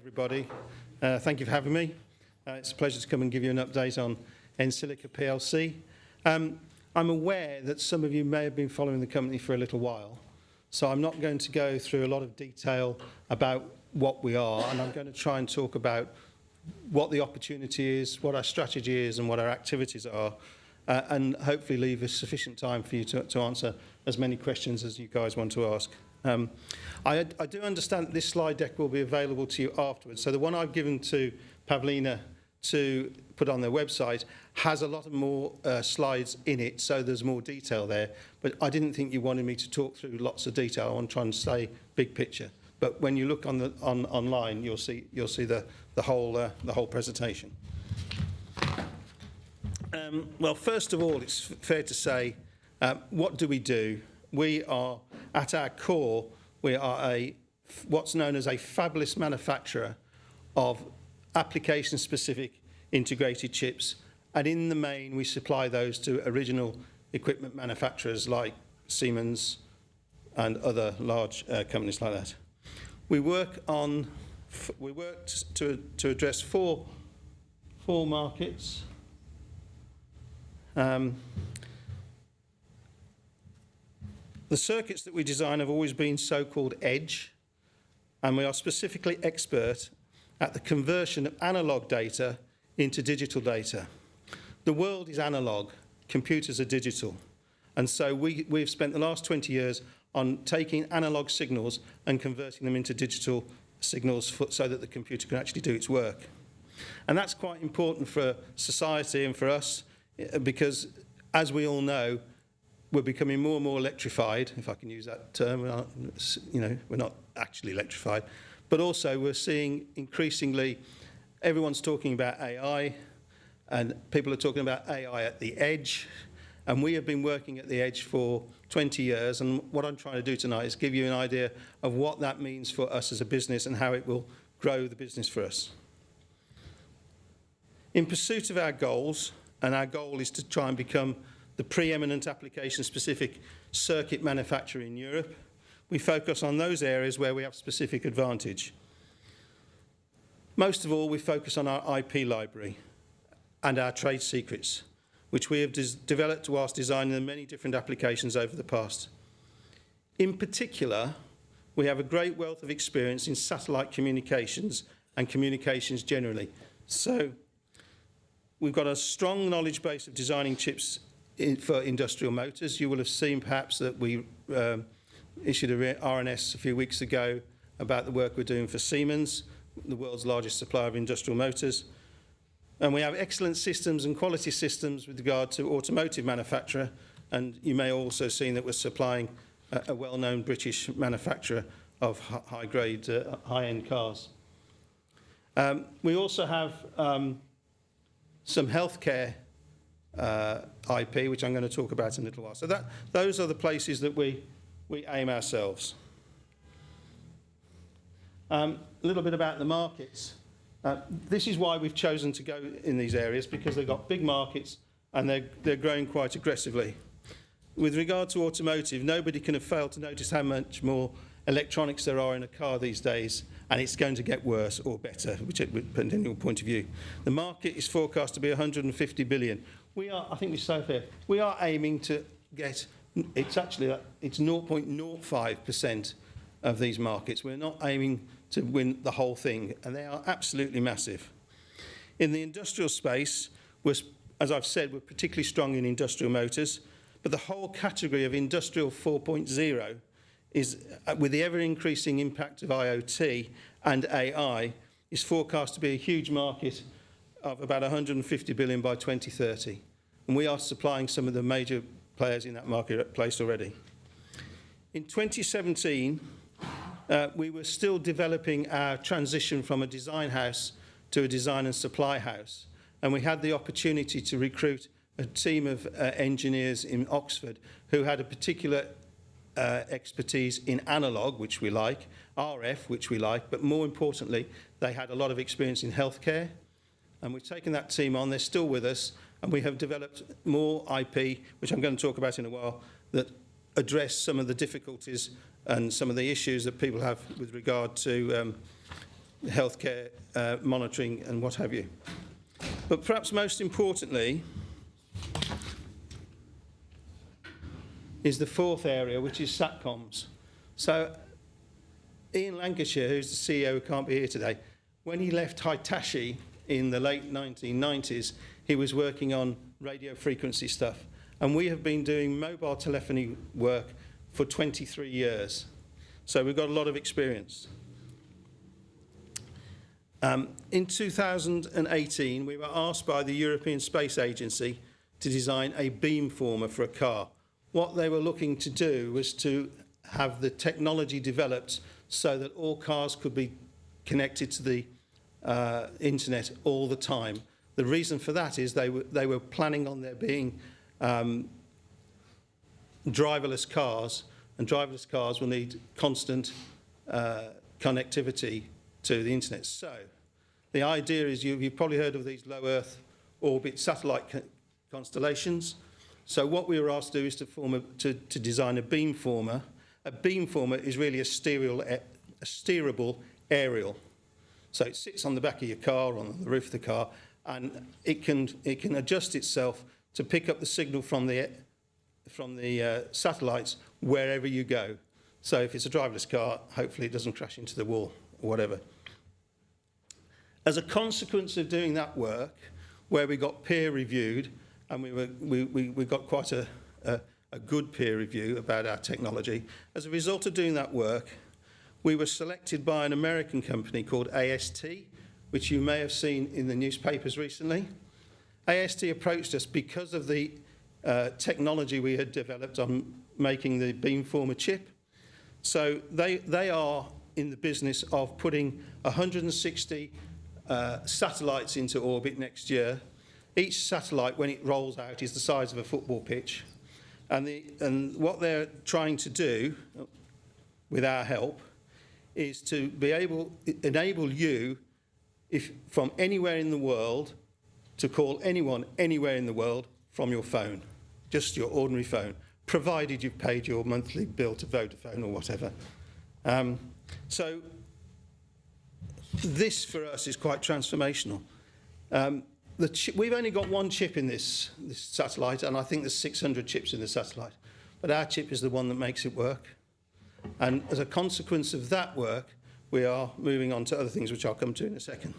everybody. Thank you for having me. It's a pleasure to come and give you an update on EnSilica PLC. I'm aware that some of you may have been following the company for a little while, so I'm not going to go through a lot of detail about what we are, and I'm going to try and talk about what the opportunity is, what our strategy is, and what our activities are, and hopefully leave us sufficient time for you to answer as many questions as you guys want to ask. I do understand that this slide deck will be available to you afterwards. So the one I've given to Pavlina to put on their website has a lot of more slides in it, so there's more detail there. But I didn't think you wanted me to talk through lots of detail. I want to try and say big picture. But when you look online, you'll see the whole presentation. Well, first of all, it's fair to say, what do we do? We are, at our core, we are what's known as a fabless manufacturer of application-specific integrated chips, and in the main, we supply those to original equipment manufacturers like Siemens and other large companies like that. We work to address four markets. The circuits that we design have always been so-called edge, and we are specifically expert at the conversion of analogue data into digital data. The world is analogue, computers are digital, and so we've spent the last 20 years on taking analogue signals and converting them into digital signals so that the computer can actually do its work. And that's quite important for society and for us, because, as we all know, we're becoming more and more electrified, if I can use that term. We're not actually electrified, but also we're seeing increasingly everyone's talking about AI, and people are talking about AI at the edge, and we have been working at the edge for 20 years, and what I'm trying to do tonight is give you an idea of what that means for us as a business and how it will grow the business for us. In pursuit of our goals, and our goal is to try and become the preeminent application-specific circuit manufacturer in Europe, we focus on those areas where we have specific advantage. Most of all, we focus on our IP library and our trade secrets, which we have developed whilst designing many different applications over the past. In particular, we have a great wealth of experience in satellite communications and communications generally. So we've got a strong knowledge base of designing chips for industrial motors. You will have seen perhaps that we issued a RNS a few weeks ago about the work we're doing for Siemens, the world's largest supplier of industrial motors. And we have excellent systems and quality systems with regard to automotive manufacturer, and you may also have seen that we're supplying a well-known British manufacturer of high-grade, high-end cars. We also have some healthcare IP, which I'm going to talk about in a little while. So those are the places that we aim ourselves. A little bit about the markets. This is why we've chosen to go in these areas, because they've got big markets and they're growing quite aggressively. With regard to automotive, nobody can have failed to notice how much more electronics there are in a car these days, and it's going to get worse or better, depending on your point of view. The market is forecast to be 150 billion. I think we say here, we are aiming to get, it's 0.05% of these markets. We're not aiming to win the whole thing, and they are absolutely massive. In the industrial space, as I've said, we're particularly strong in industrial motors, but the whole category of industrial 4.0 is, with the ever-increasing impact of IoT and AI, is forecast to be a huge market of about 150 billion by 2030. And we are supplying some of the major players in that marketplace already. In 2017, we were still developing our transition from a design house to a design and supply house. And we had the opportunity to recruit a team of engineers in Oxford who had a particular expertise in analogue, which we like, RF, which we like, but more importantly, they had a lot of experience in healthcare. And we've taken that team on, they're still with us, and we have developed more IP, which I'm going to talk about in a while, that address some of the difficulties and some of the issues that people have with regard to healthcare monitoring and what have you. But perhaps most importantly is the fourth area, which is SATCOMs. So Ian Lancashire, who's the CEO who can't be here today, when he left Hitachi in the late 1990s, he was working on radio frequency stuff. And we have been doing mobile telephony work for 23 years. So we've got a lot of experience. In 2018, we were asked by the European Space Agency to design a beamformer for a car. What they were looking to do was to have the technology developed so that all cars could be connected to the internet all the time. The reason for that is they were planning on there being driverless cars, and driverless cars will need constant connectivity to the internet. So the idea is you've probably heard of these low Earth orbit satellite constellations. So what we were asked to do is to design a beamformer. A beamformer is really a steerable aerial. So it sits on the back of your car, or on the roof of the car, and it can adjust itself to pick up the signal from the satellites wherever you go. So if it's a driverless car, hopefully it doesn't crash into the wall or whatever. As a consequence of doing that work, where we got peer reviewed, and we got quite a good peer review about our technology, as a result of doing that work, we were selected by an American company called AST, which you may have seen in the newspapers recently. AST approached us because of the technology we had developed on making the beamformer chip. So they are in the business of putting 160 satellites into orbit next year. Each satellite, when it rolls out, is the size of a football pitch. And what they're trying to do, with our help, is to enable you, from anywhere in the world, to call anyone anywhere in the world from your phone, just your ordinary phone, provided you've paid your monthly bill to Vodafone or whatever. So this, for us, is quite transformational. We've only got one chip in this satellite, and I think there's 600 chips in the satellite. But our chip is the one that makes it work. And as a consequence of that work, we are moving on to other things, which I'll come to in a second.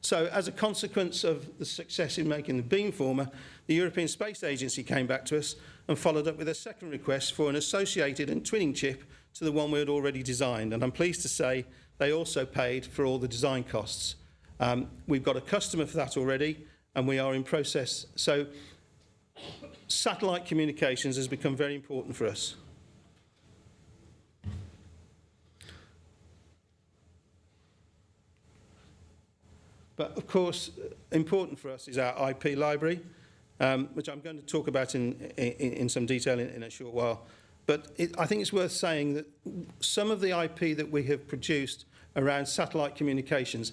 So as a consequence of the success in making the beamformer, the European Space Agency came back to us and followed up with a second request for an associated and twinning chip to the one we had already designed. And I'm pleased to say they also paid for all the design costs. We've got a customer for that already, and we are in process. So satellite communications has become very important for us. But of course, important for us is our IP library, which I'm going to talk about in some detail in a short while. But I think it's worth saying that some of the IP that we have produced around satellite communications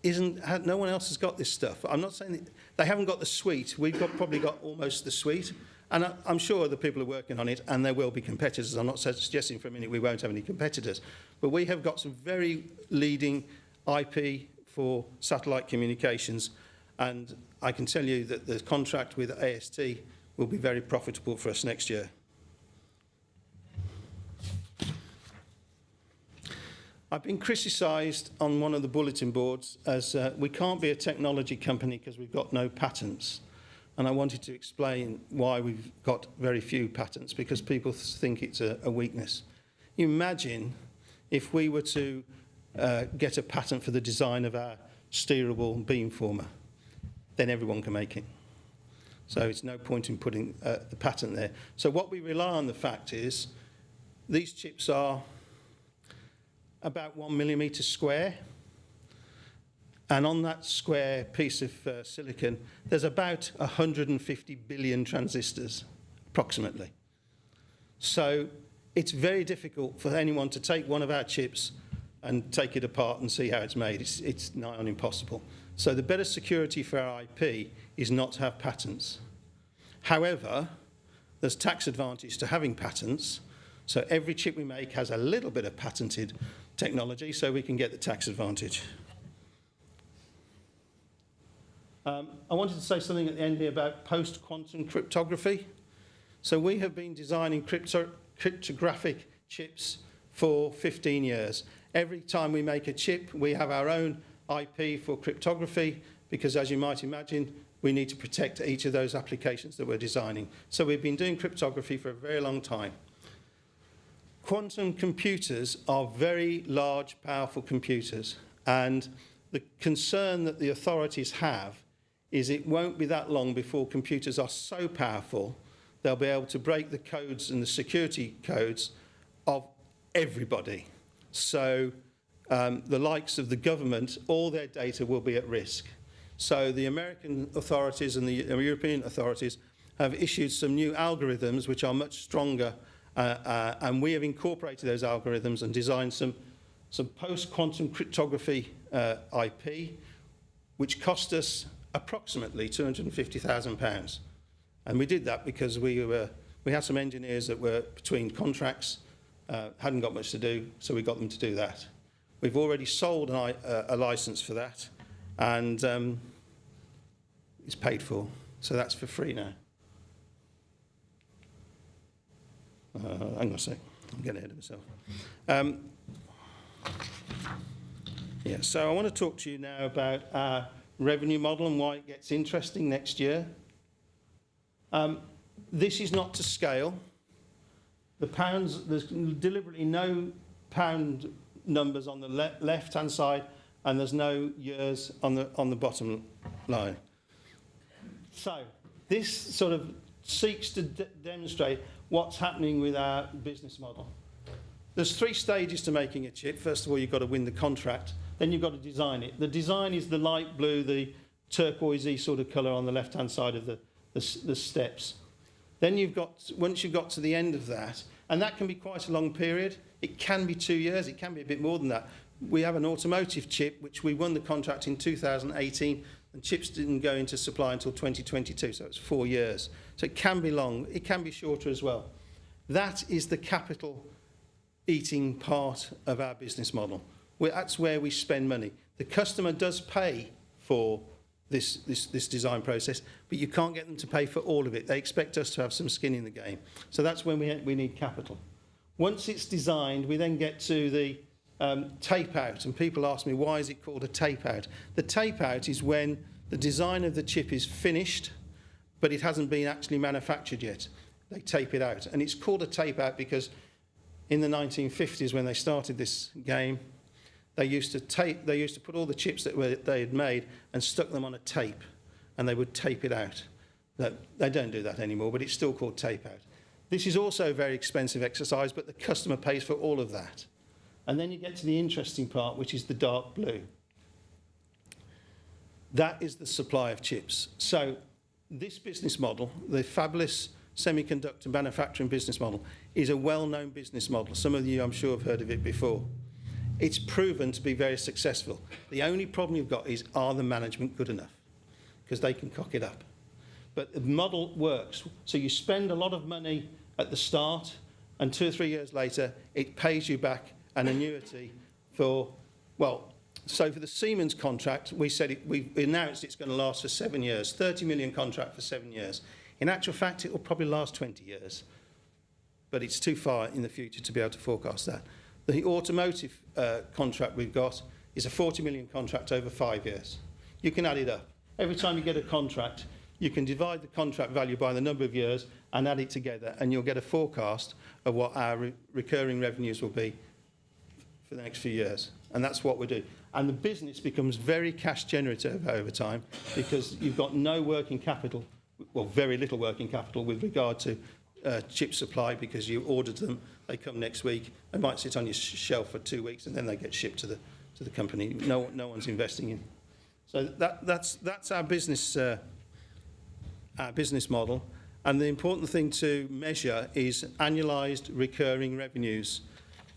no one else has got this stuff. I'm not saying that they haven't got the suite. We've probably got almost the suite. And I'm sure the people are working on it, and there will be competitors. I'm not suggesting for a minute we won't have any competitors. But we have got some very leading IP for satellite communications. And I can tell you that the contract with AST will be very profitable for us next year. I've been criticised on one of the bulletin boards as we can't be a technology company because we've got no patents. And I wanted to explain why we've got very few patents, because people think it's a weakness. You imagine if we were to get a patent for the design of our steerable beamformer, then everyone can make it. So it's no point in putting the patent there. So what we rely on the fact is these chips are about 1 millimetre square. And on that square piece of silicon, there's about 150 billion transistors, approximately. So it's very difficult for anyone to take one of our chips and take it apart and see how it's made. It's nigh on impossible. So the better security for our IP is not to have patents. However, there's tax advantage to having patents. So every chip we make has a little bit of patented technology so we can get the tax advantage. I wanted to say something at the end here about post-quantum cryptography. So we have been designing cryptographic chips for 15 years. Every time we make a chip, we have our own IP for cryptography, because as you might imagine, we need to protect each of those applications that we're designing. So we've been doing cryptography for a very long time. Quantum computers are very large, powerful computers, and the concern that the authorities have is it won't be that long before computers are so powerful they'll be able to break the codes and the security codes of everybody. So the likes of the government, all their data will be at risk. So the American authorities and the European authorities have issued some new algorithms which are much stronger, and we have incorporated those algorithms and designed some post-quantum cryptography IP, which cost us approximately £250,000. And we did that because we had some engineers that were between contracts, hadn't got much to do, so we got them to do that. We've already sold a license for that, and it's paid for, so that's for free now. Hang on a sec, I'm getting ahead of myself. Yeah, so I want to talk to you now about our revenue model and why it gets interesting next year. This is not to scale. The pounds, there's deliberately no pound numbers on the left-hand side, and there's no years on the bottom line. So this sort of seeks to demonstrate what's happening with our business model. There's 3 stages to making a chip. First of all, you've got to win the contract. Then you've got to design it. The design is the light blue, the turquoisey sort of colour on the left-hand side of the steps. Then once you've got to the end of that, and that can be quite a long period. It can be 2 years. It can be a bit more than that. We have an automotive chip, which we won the contract in 2018, and chips didn't go into supply until 2022, so it's 4 years. So it can be long. It can be shorter as well. That is the capital-eating part of our business model. That's where we spend money. The customer does pay for this design process, but you can't get them to pay for all of it. They expect us to have some skin in the game. So that's when we need capital. Once it's designed, we then get to the tape out, and people ask me, why is it called a tape out? The tape out is when the design of the chip is finished, but it hasn't been actually manufactured yet. They tape it out, and it's called a tape out because in the 1950s, when they started this game, they used to put all the chips that they had made and stuck them on a tape, and they would tape it out. They don't do that anymore, but it's still called tape out. This is also a very expensive exercise, but the customer pays for all of that. And then you get to the interesting part, which is the dark blue. That is the supply of chips. So this business model, the fabless semiconductor manufacturing business model, is a well-known business model. Some of you, I'm sure, have heard of it before. It's proven to be very successful. The only problem you've got is, are the management good enough? Because they can cock it up. But the model works. So you spend a lot of money at the start, and 2 or 3 years later, it pays you back an annuity for, well, so for the Siemens contract, we announced it's going to last for 7 years, 30 million contract for 7 years. In actual fact, it will probably last 20 years. But it's too far in the future to be able to forecast that. The automotive contract we've got is a 40 million contract over 5 years. You can add it up. Every time you get a contract, you can divide the contract value by the number of years and add it together, and you'll get a forecast of what our recurring revenues will be for the next few years. And that's what we do. And the business becomes very cash generative over time because you've got no working capital, well, very little working capital with regard to chip supply, because you ordered them, they come next week, they might sit on your shelf for 2 weeks, and then they get shipped to the company. No one's investing in. So that's our business model. And the important thing to measure is annualized recurring revenues,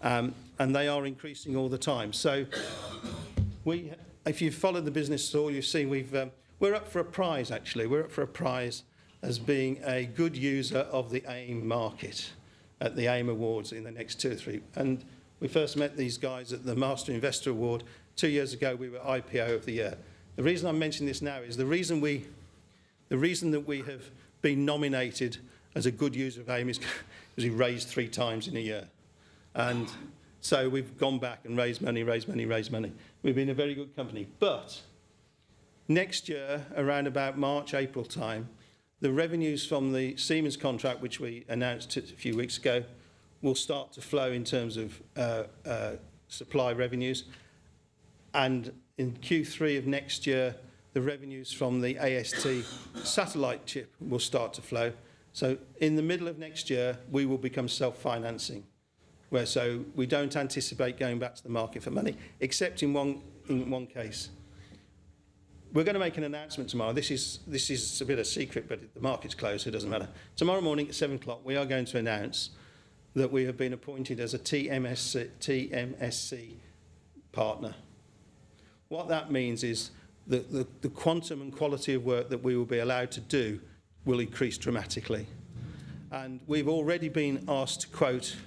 and they are increasing all the time. So if you've followed the business at all, you've seen we're up for a prize, actually. We're up for a prize as being a good user of the AIM market. at the AIM Awards in the next 2 or 3. And we first met these guys at the Master Investor Award. 2 years ago, we were IPO of the year. The reason I'm mentioning this now is the reason that we have been nominated as a good user of AIM is because we raised 3 times in a year. And so we've gone back and raised money. We've been a very good company. But next year, around about March, April time, the revenues from the Siemens contract, which we announced a few weeks ago, will start to flow in terms of supply revenues. And in Q3 of next year, the revenues from the AST satellite chip will start to flow. So in the middle of next year, we will become self-financing. So we don't anticipate going back to the market for money, except in one case. We're going to make an announcement tomorrow. This is a bit of a secret, but the market's closed, so it doesn't matter. Tomorrow morning at 7 o'clock, we are going to announce that we have been appointed as a TMSC partner. What that means is that the quantum and quality of work that we will be allowed to do will increase dramatically. And we've already been asked to quote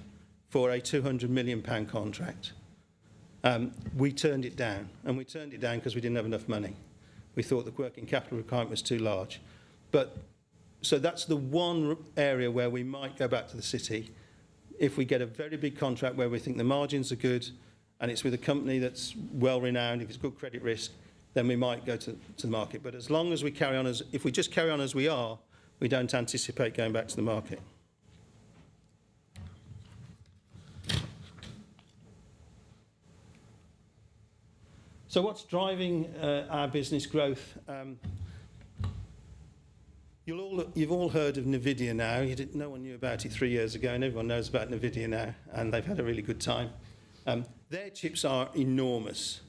for a £200 million contract. We turned it down, and we turned it down because we didn't have enough money. We thought the working capital requirement was too large. So that's the one area where we might go back to the city if we get a very big contract where we think the margins are good and it's with a company that's well-renowned, if it's good credit risk, then we might go to the market. But as long as we carry on if we just carry on as we are, we don't anticipate going back to the market. So what's driving our business growth? You've all heard of NVIDIA now. No one knew about it 3 years ago, and everyone knows about NVIDIA now, and they've had a really good time. Their chips are enormous.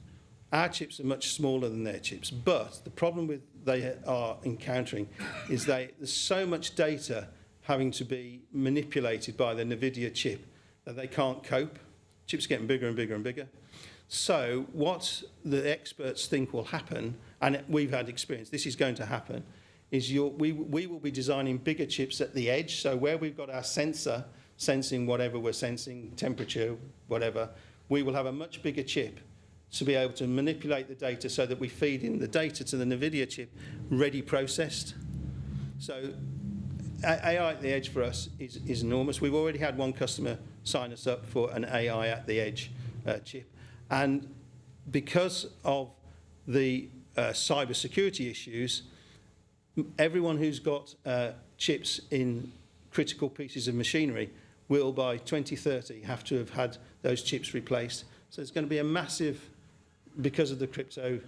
Our chips are much smaller than their chips, but the problem they are encountering is there's so much data having to be manipulated by the NVIDIA chip that they can't cope. Chips are getting bigger and bigger and bigger. So what the experts think will happen, and we've had experience, this is going to happen, is we will be designing bigger chips at the edge. So where we've got our sensor sensing whatever we're sensing, temperature, whatever, we will have a much bigger chip to be able to manipulate the data so that we feed in the data to the NVIDIA chip ready processed. So AI at the edge for us is enormous. We've already had one customer sign us up for an AI at the edge chip. And because of the cyber security issues, everyone who's got chips in critical pieces of machinery will, by 2030, have to have had those chips replaced. So it's going to be a massive, because of the crypto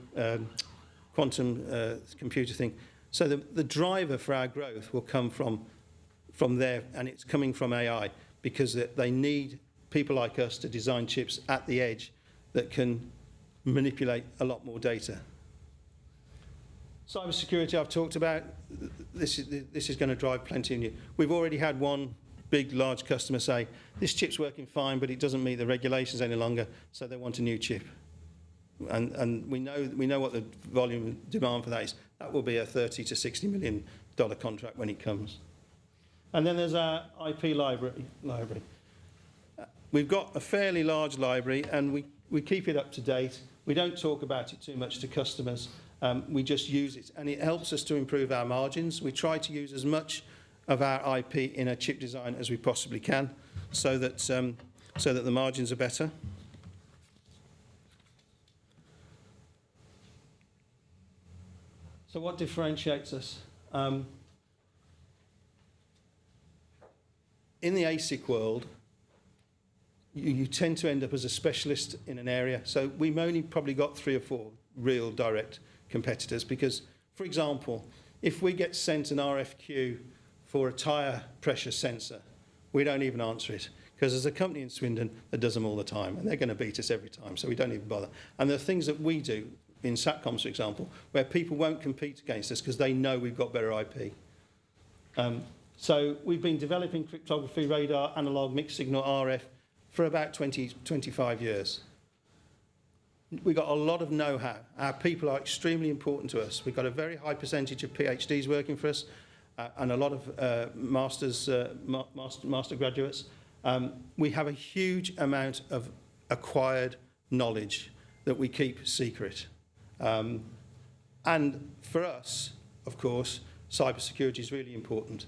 quantum computer thing. So the driver for our growth will come from there, and it's coming from AI, because they need people like us to design chips at the edge that can manipulate a lot more data. Cybersecurity I've talked about. This is going to drive plenty of new. We've already had one big, large customer say, this chip's working fine, but it doesn't meet the regulations any longer, so they want a new chip. And we know what the volume demand for that is. That will be a $30 to $60 million contract when it comes. And then there's our IP library. We've got a fairly large library, and we keep it up to date. We don't talk about it too much to customers. We just use it, and it helps us to improve our margins. We try to use as much of our IP in a chip design as we possibly can, so that the margins are better. So what differentiates us? In the ASIC world, you tend to end up as a specialist in an area. So we've only probably got 3 or 4 real direct competitors because, for example, if we get sent an RFQ for a tyre pressure sensor, we don't even answer it because there's a company in Swindon that does them all the time, and they're going to beat us every time, so we don't even bother. And there are things that we do in SATCOMs, for example, where people won't compete against us because they know we've got better IP. So we've been developing cryptography, radar, analog, mixed signal, RF for about 25 years. We've got a lot of know-how. Our people are extremely important to us. We've got a very high percentage of PhDs working for us and a lot of master graduates. We have a huge amount of acquired knowledge that we keep secret. And for us, of course, cybersecurity is really important.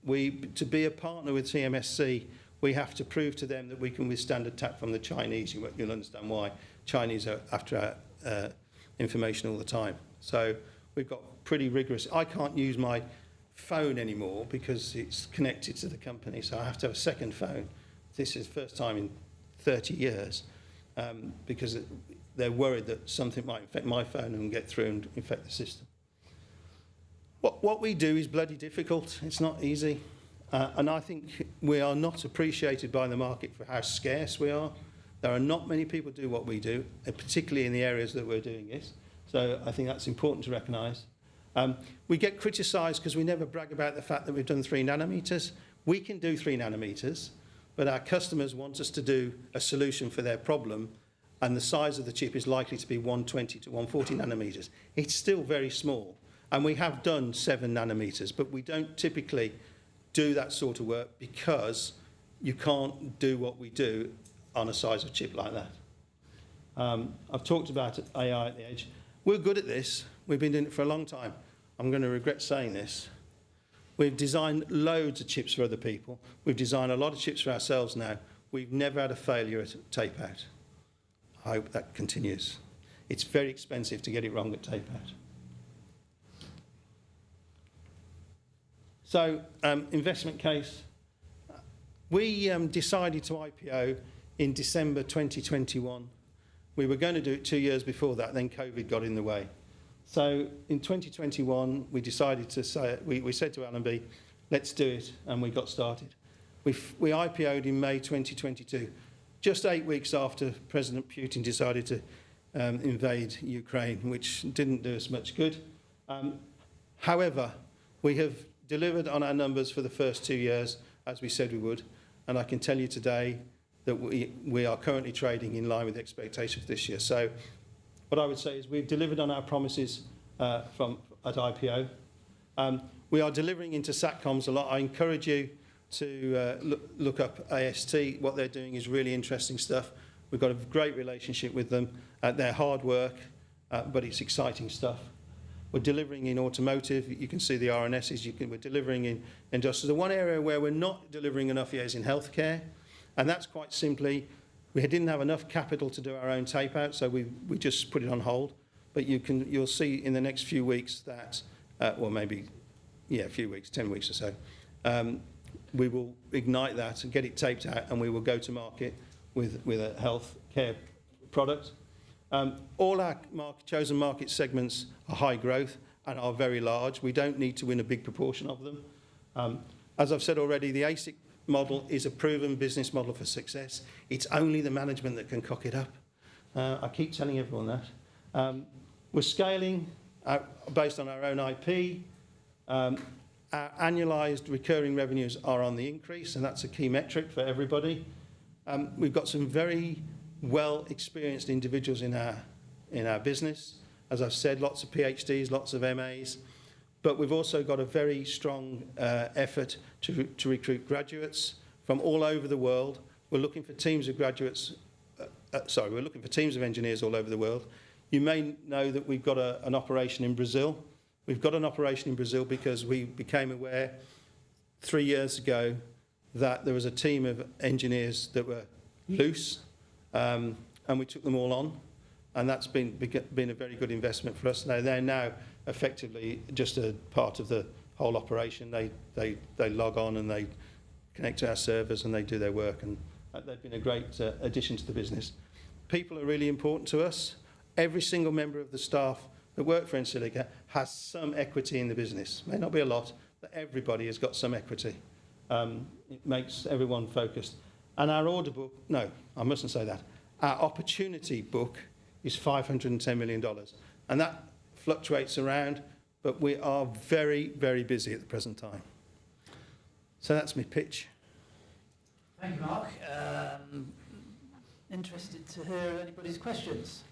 To be a partner with TMSC, we have to prove to them that we can withstand attack from the Chinese. You'll understand why. Chinese are after our information all the time. So we've got pretty rigorous. I can't use my phone anymore because it's connected to the company, so I have to have a second phone. This is the first time in 30 years because they're worried that something might infect my phone and get through and infect the system. What we do is bloody difficult. It's not easy. And I think we are not appreciated by the market for how scarce we are. There are not many people do what we do, particularly in the areas that we're doing this. So I think that's important to recognise. We get criticised because we never brag about the fact that we've done 3 nanometres. We can do 3 nanometres, but our customers want us to do a solution for their problem, and the size of the chip is likely to be 120 to 140 nanometres. It's still very small, and we have done 7 nanometres, but we don't typically do that sort of work because you can't do what we do on a size of chip like that. I've talked about AI at the edge. We're good at this. We've been doing it for a long time. I'm going to regret saying this. We've designed loads of chips for other people. We've designed a lot of chips for ourselves now. We've never had a failure at tape out. I hope that continues. It's very expensive to get it wrong at tape out. So, investment case. We decided to IPO in December 2021. We were going to do it 2 years before that, then COVID got in the way. So in 2021, we decided to say, we said to Allenby, let's do it, and we got started. We IPO'd in May 2022, just 8 weeks after President Putin decided to invade Ukraine, which didn't do us much good. However, we have delivered on our numbers for the first 2 years, as we said we would, and I can tell you today that we are currently trading in line with expectations this year. So what I would say is we've delivered on our promises at IPO. We are delivering into SATCOMs a lot. I encourage you to look up AST. What they're doing is really interesting stuff. We've got a great relationship with them. They're hard work, but it's exciting stuff. We're delivering in automotive. You can see the RNSs. We're delivering in industrial. The one area where we're not delivering enough yet is in healthcare. And that's quite simply, we didn't have enough capital to do our own tape out, so we just put it on hold. But you'll see in the next few weeks that, well, maybe, a few weeks, 10 weeks or so, we will ignite that and get it taped out, and we will go to market with a healthcare product. All our chosen market segments are high growth and are very large. We don't need to win a big proportion of them. As I've said already, the ASIC model is a proven business model for success. It's only the management that can cock it up. I keep telling everyone that. We're scaling based on our own IP. Our annualized recurring revenues are on the increase, and that's a key metric for everybody. We've got some very well-experienced individuals in our business. As I've said, lots of PhDs, lots of MAs. But we've also got a very strong effort to recruit graduates from all over the world. We're looking for teams of graduates. We're looking for teams of engineers all over the world. You may know that we've got an operation in Brazil. We've got an operation in Brazil because we became aware 3 years ago that there was a team of engineers that were loose, and we took them all on. And that's been a very good investment for us. They're now effectively just a part of the whole operation. They log on and they connect to our servers and they do their work, and they've been a great addition to the business. People are really important to us. Every single member of the staff that work for EnSilica has some equity in the business. May not be a lot, but everybody has got some equity. It makes everyone focused. And our order book, no, I mustn't say that. Our opportunity book is $510 million. And that fluctuates around, but we are very, very busy at the present time. So that's my pitch. Thank you, Mark. Interested to hear anybody's questions.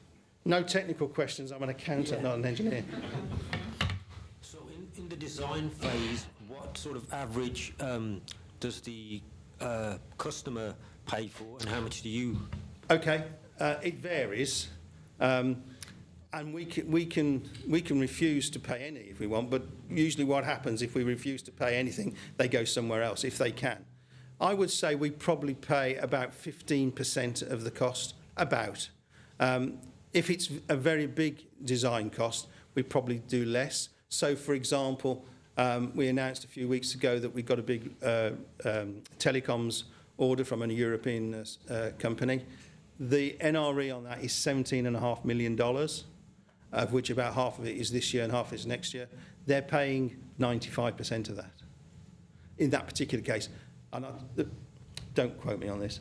No technical questions. I'm an accountant, not an engineer. So in the design phase, what sort of average does the customer pay for, and how much do you? Okay, it varies, and we can refuse to pay any if we want. But usually, what happens if we refuse to pay anything, they go somewhere else if they can. I would say we probably pay about 15% of the cost. About. If it's a very big design cost, we probably do less. So, for example, we announced a few weeks ago that we got a big telecoms order from a European company. The NRE on that is $17.5 million, of which about half of it is this year and half is next year. They're paying 95% of that in that particular case. And don't quote me on this.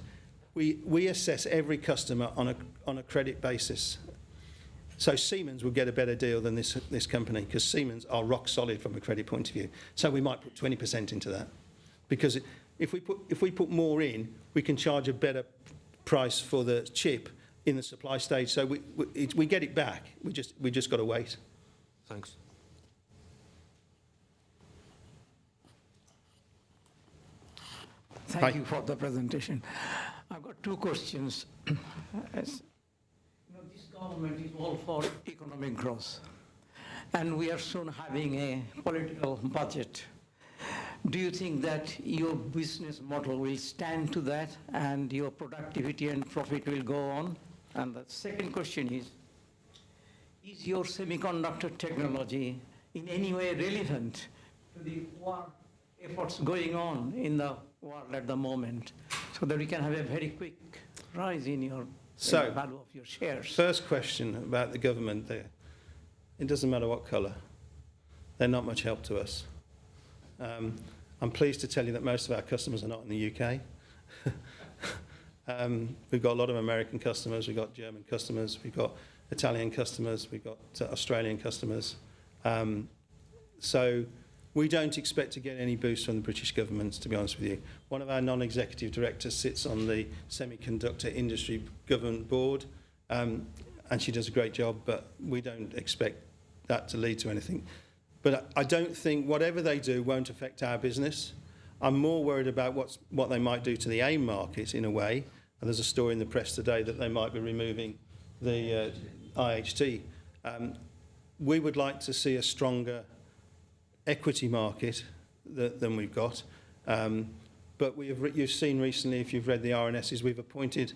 We assess every customer on a credit basis. So Siemens will get a better deal than this company because Siemens are rock solid from a credit point of view. So we might put 20% into that, because if we put more in, we can charge a better price for the chip in the supply stage. So we get it back. We just got to wait. Thanks. Thank you for the presentation. I've got two questions. This government is all for economic growth, and we are soon having a political budget. Do you think that your business model will stand to that, and your productivity and profit will go on? And the second question is your semiconductor technology in any way relevant to the war efforts going on in the world at the moment, so that we can have a very quick rise in your the value of your shares? First question about the government there. It doesn't matter what colour. They're not much help to us. I'm pleased to tell you that most of our customers are not in the UK. We've got a lot of American customers, we've got German customers, we've got Italian customers, we've got Australian customers. So we don't expect to get any boost from the British government, to be honest with you. One of our non-executive directors sits on the semiconductor industry government board, and she does a great job, but we don't expect that to lead to anything. But I don't think whatever they do won't affect our business. I'm more worried about what they might do to the AIM market in a way. And there's a story in the press today that they might be removing the IHT. We would like to see a stronger equity market than we've got. But you've seen recently, if you've read the RNSs, we've appointed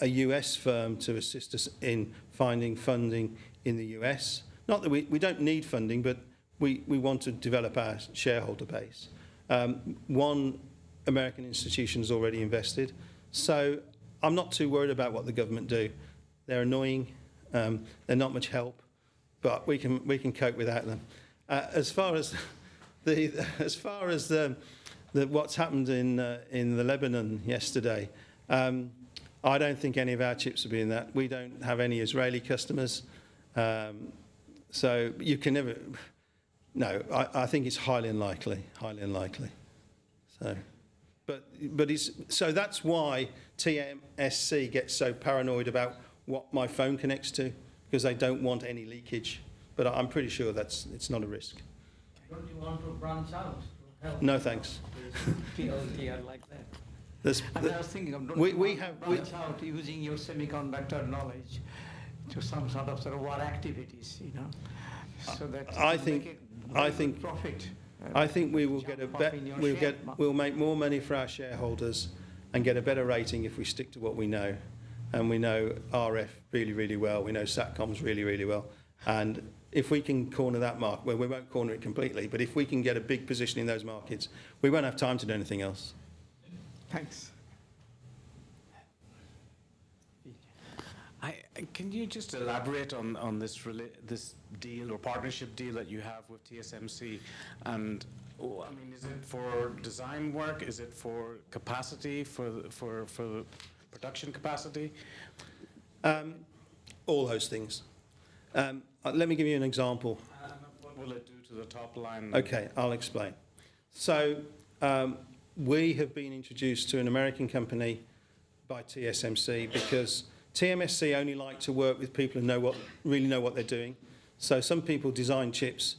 a US firm to assist us in finding funding in the US. Not that we don't need funding, but we want to develop our shareholder base. One American institution has already invested. So I'm not too worried about what the government do. They're annoying. They're not much help, but we can cope without them. As far as what's happened in the Lebanon yesterday, I don't think any of our chips will be in that. We don't have any Israeli customers, so you can never. No, I think it's highly unlikely. Highly unlikely. So, so that's why TMSC gets so paranoid about what my phone connects to, because they don't want any leakage. But I'm pretty sure it's not a risk. Don't you want to branch out to help? No, thanks. PLTR like that. And I was thinking of branch out using your semiconductor knowledge to some sort of war activities, you know, so that I think profit. I think we will we'll make more money for our shareholders and get a better rating if we stick to what we know. And we know RF really, really well. We know SATCOMs really, really well. And if we can corner that market, well, we won't corner it completely, but if we can get a big position in those markets, we won't have time to do anything else. Thanks. Can you just elaborate on this deal or partnership deal that you have with TSMC? And I mean, is it for design work? Is it for capacity, for production capacity? All those things. Let me give you an example. What will it do to the top line? Okay, I'll explain. So we have been introduced to an American company by TSMC because TMSC only like to work with people who really know what they're doing. So some people design chips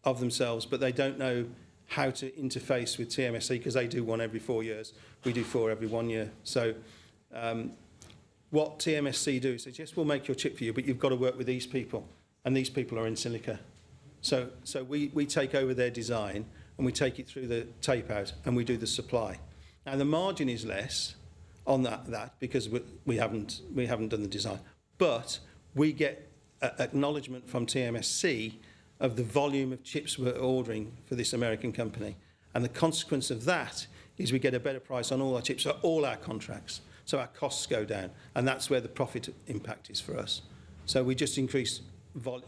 of themselves, but they don't know how to interface with TMSC because they do one every 4 years. We do 4 every 1 year. So what TMSC do is say, yes, we'll make your chip for you, but you've got to work with these people, and these people are EnSilica. So we take over their design, and we take it through the tape out, and we do the supply. Now the margin is less on that because we haven't done the design, but we get acknowledgement from TMSC of the volume of chips we're ordering for this American company, and the consequence of that is we get a better price on all our chips for all our contracts, so our costs go down, and that's where the profit impact is for us. So we just increase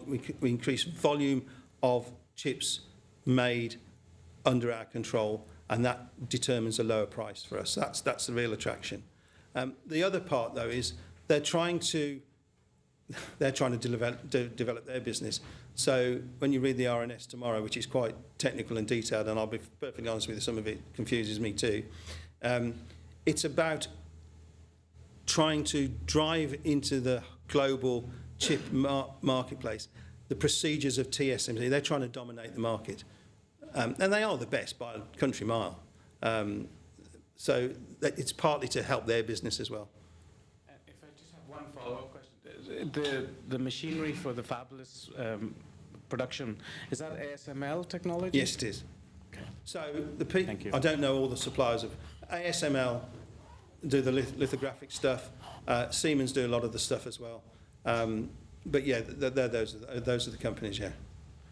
we increase volume of chips made under our control, and that determines a lower price for us. That's the real attraction. The other part, though, is they're trying to develop their business. So when you read the RNS tomorrow, which is quite technical and detailed, and I'll be perfectly honest with you, some of it confuses me too, it's about trying to drive into the global chip marketplace the procedures of TSMC. They're trying to dominate the market. And they are the best by a country mile. So it's partly to help their business as well. If I just have one follow-up question. The machinery for the fabless production, is that ASML technology? Yes, it is. Okay. So Thank you. I don't know all the suppliers of ASML do the lithographic stuff. Siemens do a lot of the stuff as well. But yeah, those are the companies, yeah.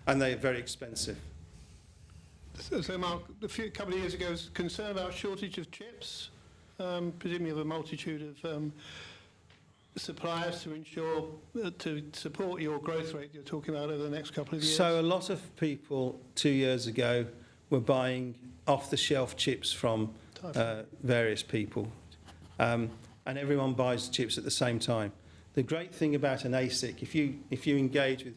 And they're very expensive. So Mark, couple of years ago, was concern about shortage of chips. Presumably you have a multitude of suppliers to ensure, to support your growth rate you're talking about over the next couple of years. So a lot of people 2 years ago were buying off-the-shelf chips from various people. And everyone buys chips at the same time. The great thing about an ASIC, if you engage with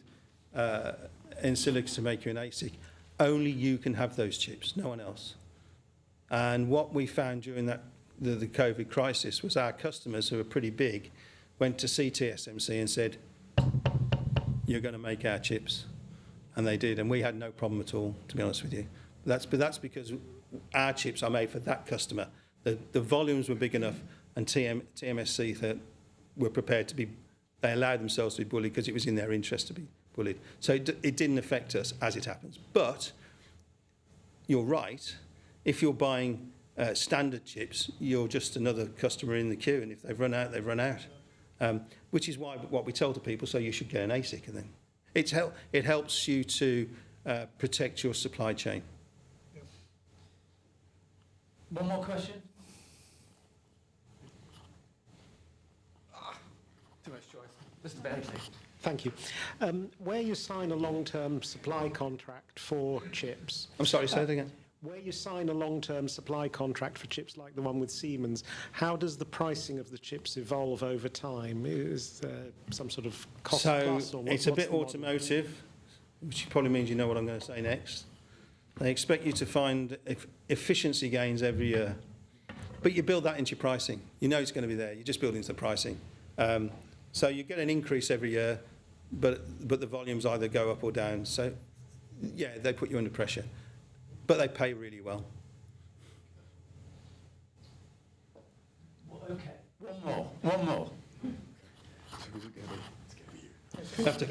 EnSilica to make you an ASIC, only you can have those chips, no one else. And what we found during the COVID crisis was our customers, who are pretty big, went to see TSMC and said, you're going to make our chips. And they did, and we had no problem at all, to be honest with you. But that's because our chips are made for that customer. The volumes were big enough, and TMSC were prepared to be, they allowed themselves to be bullied because it was in their interest to be bullied. So it didn't affect us, as it happens. But you're right, if you're buying standard chips, you're just another customer in the queue, and if they've run out, they've run out. Which is why what we tell to people, so you should get an ASIC, and then it helps you to protect your supply chain. One more question? Too much choice. Mr. Bentley. Thank you. Where you sign a long-term supply contract for chips... I'm sorry, say that again. Where you sign a long-term supply contract for chips like the one with Siemens, how does the pricing of the chips evolve over time? Is there some sort of cost plus? Or it's a bit automotive, which probably means you know what I'm going to say next. They expect you to find efficiency gains every year, but you build that into your pricing. You know it's going to be there. You just build into the pricing. So you get an increase every year, but the volumes either go up or down. So, yeah, they put you under pressure. But they pay really well. Okay, one more. Have to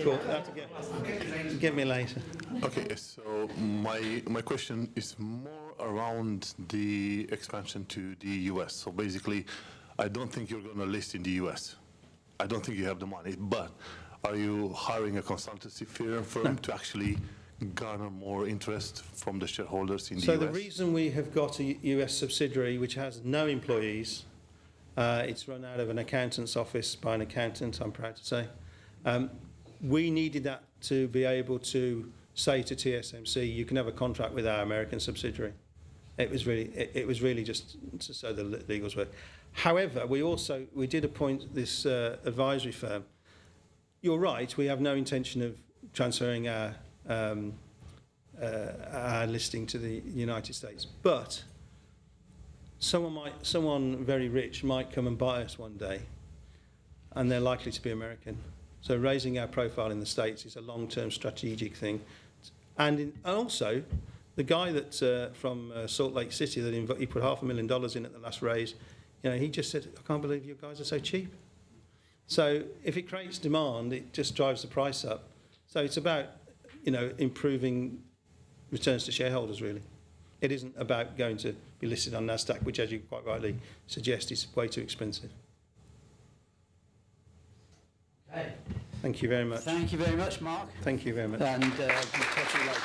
get me later. Okay, so my question is more around the expansion to the US. So basically, I don't think you're going to list in the US. I don't think you have the money, but are you hiring a consultancy firm to actually garner more interest from the shareholders in the US? So the reason we have got a US subsidiary which has no employees, it's run out of an accountant's office by an accountant, I'm proud to say. We needed that to be able to say to TSMC, you can have a contract with our American subsidiary. It was really just so the legals work. However, we did appoint this advisory firm. You're right, we have no intention of transferring our listing to the United States, but someone very rich might come and buy us one day, and they're likely to be American. So raising our profile in the States is a long-term strategic thing, and also The guy that from Salt Lake City that he put $500,000 in at the last raise, you know, he just said, I can't believe you guys are so cheap. So if it creates demand, it just drives the price up. So it's about, you know, improving returns to shareholders, really. It isn't about going to be listed on NASDAQ, which, as you quite rightly suggest, is way too expensive. Okay. Thank you very much. Thank you very much, Mark. Thank you very much. And we'll talk to you later.